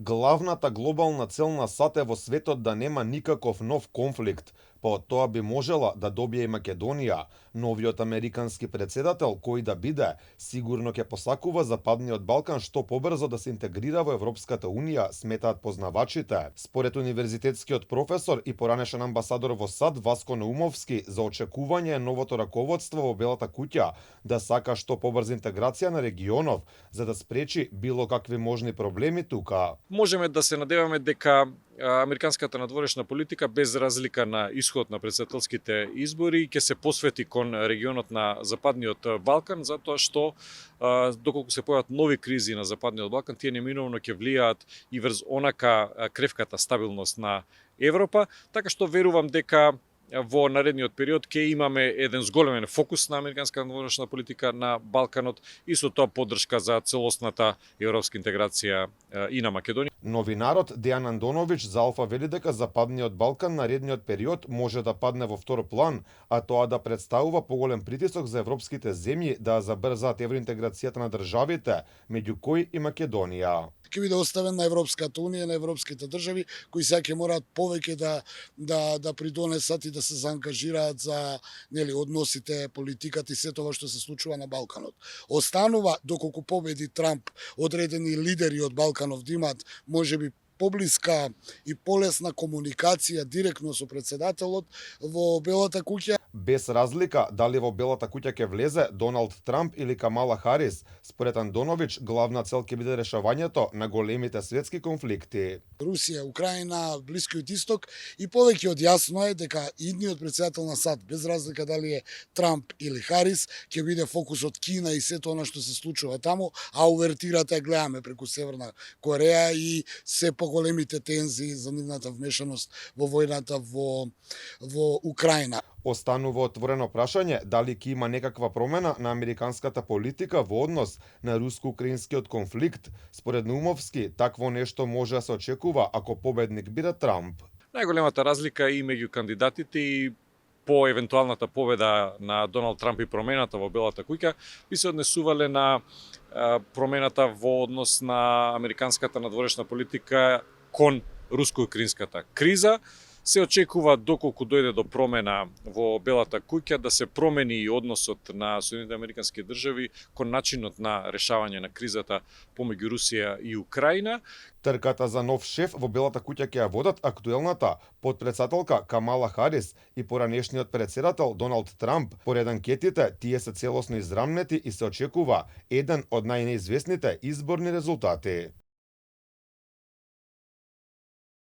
Главната глобална цел на САД е во светот да нема никаков нов конфликт, па од тоа би можела да добие и Македонија. Новиот американски председател, кој да биде, сигурно ќе посакува Западниот Балкан што побрзо да се интегрира во Европската унија, сметаат познавачите. Според универзитетскиот професор и поранешен амбасадор во САД Васко Наумовски, за очекување е новото раководство во Белата куќа да сака што побрза интеграција на регионов, за да спречи било какви можни проблеми тука. Можеме да се надеваме дека американската надворешна политика, без разлика на исход на претседателските избори, ќе се посвети кон регионот на Западниот Балкан, затоа што доколку се појават нови кризи на Западниот Балкан, тие неминовно ќе влијаат и врз онака кревката стабилност на Европа, така што верувам дека во наредниот период ќе имаме еден зголемен фокус на американска надворешна политика на Балканот и со тоа поддршка за целосната европска интеграција и на Македонија. Новинарот Дејан Андоновиќ за Алфа вели дека Западниот Балкан наредниот период може да падне во втор план, а тоа да представува поголем притисок за европските земји да забрзаат евроинтеграцијата на државите, меѓу кои и Македонија. Ќе биде оставен на Европската унија, на европските држави, кои сега ќе мораат повеќе да придонесат и да се заангажираат за односите, политиката и се тоа што се случува на Балканот. Останува, доколку победи Трамп, одредени лидери од Балканов да имаат можеби поблиска и полесна комуникација директно со председателот во Белата куќа. Без разлика дали во Белата куќа ќе влезе Доналд Трамп или Камала Харис, според Андоновиќ, главна цел ќе биде решавањето на големите светски конфликти. Русија, Украина, Блискиот Исток и повеќе од јасно е дека идниот председател на САД, без разлика дали е Трамп или Харис, ќе биде фокусот Кина и сето она што се случува таму, а увертирата ја гледаме преку Северна Кореја и се поголемите тензии за нивната вмешаност во војната во Украина. Останува отворено прашање дали ќе има некаква промена на американската политика во однос на руско-украинскиот конфликт. Според Наумовски, такво нешто може да се очекува ако победник биде Трамп. Најголемата разлика и меѓу кандидатите и по евентуалната победа на Доналд Трамп и промената во Белата куќа би се однесувале на промената во однос на американската надворешна политика кон руско-украинската криза. Се очекува доколку дојде до промена во Белата куќа да се промени и односот на Соединетите американски држави кон начинот на решавање на кризата помеѓу Русија и Украина. Трката за нов шеф во Белата куќа ќе ја водат актуелната подпредседателка Камала Харис и поранешниот председател Доналд Трамп. Поред анкетите, тие се целосно израмнети и се очекува еден од најнеизвестните изборни резултати.